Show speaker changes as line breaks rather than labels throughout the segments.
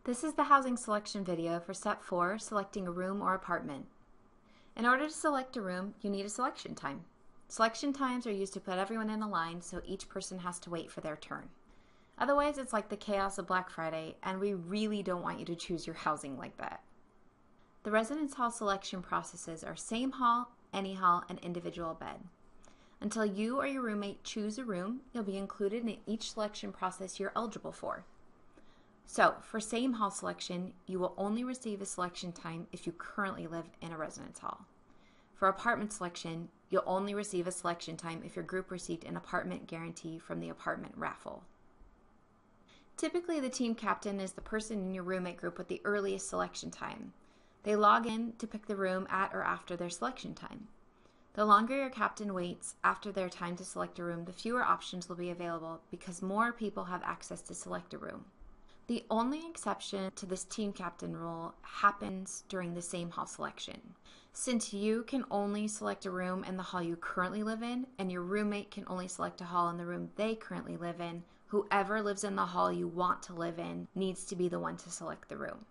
This is the housing selection video for step 4, selecting a room or apartment. In order to select a room, you need a selection time. Selection times are used to put everyone in a line so each person has to wait for their turn. Otherwise, it's like the chaos of Black Friday, and we really don't want you to choose your housing like that. The residence hall selection processes are same hall, any hall, and individual bed. Until you or your roommate choose a room, you'll be included in each selection process you're eligible for. So, for same hall selection, you will only receive a selection time if you currently live in a residence hall. For apartment selection, you'll only receive a selection time if your group received an apartment guarantee from the apartment raffle. Typically, the team captain is the person in your roommate group with the earliest selection time. They log in to pick the room at or after their selection time. The longer your captain waits after their time to select a room, the fewer options will be available because more people have access to select a room. The only exception to this team captain rule happens during the same hall selection. Since you can only select a room in the hall you currently live in, and your roommate can only select a hall in the room they currently live in, whoever lives in the hall you want to live in needs to be the one to select the room.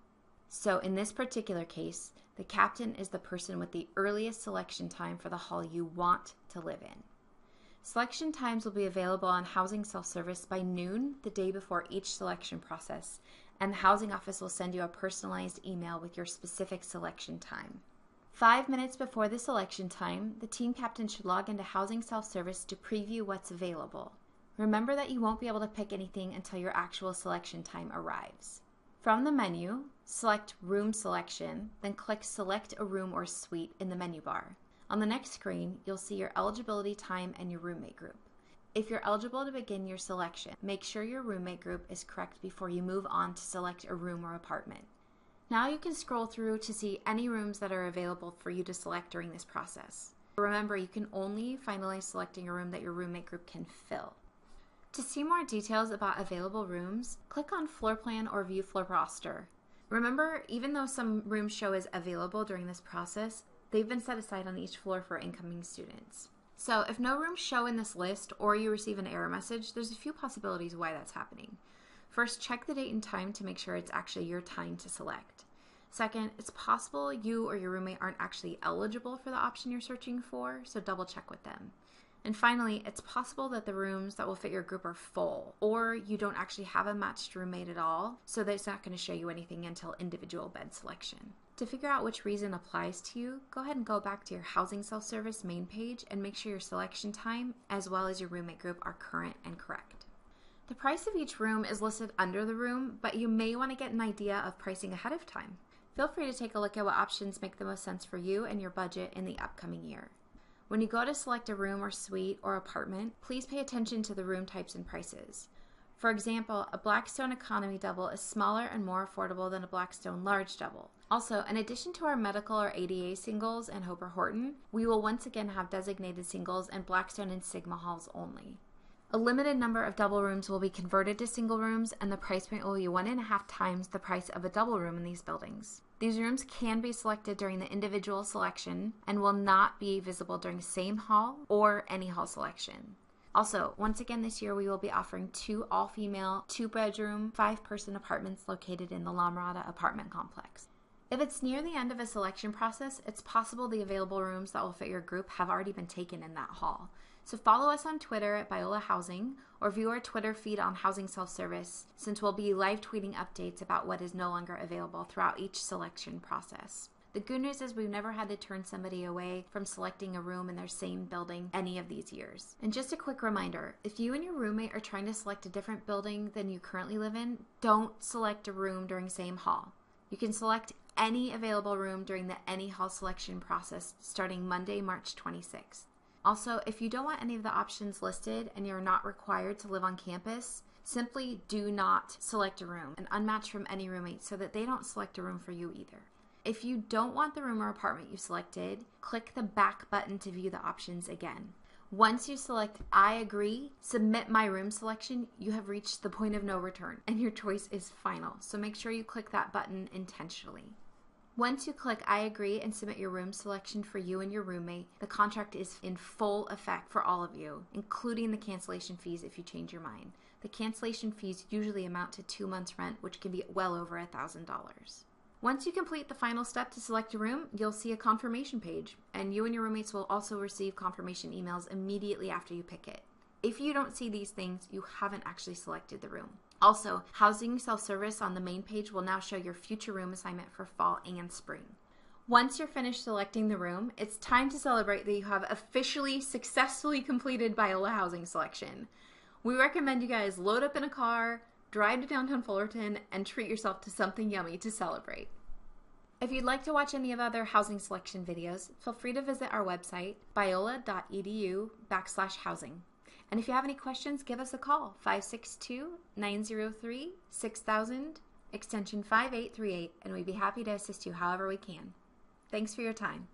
So in this particular case, the captain is the person with the earliest selection time for the hall you want to live in. Selection times will be available on Housing Self-Service by noon the day before each selection process, and the housing office will send you a personalized email with your specific selection time. 5 minutes before the selection time, the team captain should log into Housing Self-Service to preview what's available. Remember that you won't be able to pick anything until your actual selection time arrives. From the menu, select Room Selection, then click Select a Room or Suite in the menu bar. On the next screen, you'll see your eligibility time and your roommate group. If you're eligible to begin your selection, make sure your roommate group is correct before you move on to select a room or apartment. Now you can scroll through to see any rooms that are available for you to select during this process. Remember, you can only finalize selecting a room that your roommate group can fill. To see more details about available rooms, click on Floor Plan or View Floor Roster. Remember, even though some rooms show as available during this process, they've been set aside on each floor for incoming students. So if no rooms show in this list or you receive an error message, there's a few possibilities why that's happening. First, check the date and time to make sure it's actually your time to select. Second, it's possible you or your roommate aren't actually eligible for the option you're searching for, so double check with them. And finally, it's possible that the rooms that will fit your group are full, or you don't actually have a matched roommate at all, so that it's not going to show you anything until individual bed selection. To figure out which reason applies to you, go ahead and go back to your Housing Self-Service main page and make sure your selection time as well as your roommate group are current and correct. The price of each room is listed under the room, but you may want to get an idea of pricing ahead of time. Feel free to take a look at what options make the most sense for you and your budget in the upcoming year. When you go to select a room or suite or apartment, please pay attention to the room types and prices. For example, a Blackstone Economy Double is smaller and more affordable than a Blackstone Large Double. Also, in addition to our medical or ADA singles and Hope or Horton, we will once again have designated singles and Blackstone and Sigma halls only. A limited number of double rooms will be converted to single rooms, and the price point will be 1.5 times the price of a double room in these buildings. These rooms can be selected during the individual selection and will not be visible during same hall or any hall selection. Also, once again this year we will be offering 2 all-female, 2-bedroom, 5-person apartments located in the La Mirada apartment complex. If it's near the end of a selection process, it's possible the available rooms that will fit your group have already been taken in that hall. So follow us on Twitter at Biola Housing or view our Twitter feed on Housing Self-Service, since we'll be live tweeting updates about what is no longer available throughout each selection process. The good news is we've never had to turn somebody away from selecting a room in their same building any of these years. And just a quick reminder, if you and your roommate are trying to select a different building than you currently live in, don't select a room during same hall. You can select any available room during the any hall selection process starting Monday, March 26th. Also, if you don't want any of the options listed and you're not required to live on campus, simply do not select a room and unmatch from any roommate so that they don't select a room for you either. If you don't want the room or apartment you selected, click the back button to view the options again. Once you select I agree, submit my room selection, you have reached the point of no return and your choice is final. So make sure you click that button intentionally. Once you click I agree and submit your room selection for you and your roommate, the contract is in full effect for all of you, including the cancellation fees if you change your mind. The cancellation fees usually amount to 2 months' rent, which can be well over $1,000. Once you complete the final step to select a room, you'll see a confirmation page, and you and your roommates will also receive confirmation emails immediately after you pick it. If you don't see these things, you haven't actually selected the room. Also, Housing Self-Service on the main page will now show your future room assignment for fall and spring. Once you're finished selecting the room, it's time to celebrate that you have officially successfully completed Biola housing selection. We recommend you guys load up in a car, drive to downtown Fullerton, and treat yourself to something yummy to celebrate. If you'd like to watch any of the other housing selection videos, feel free to visit our website, biola.edu/housing. And if you have any questions, give us a call, 562-903-6000, extension 5838, and we'd be happy to assist you however we can. Thanks for your time.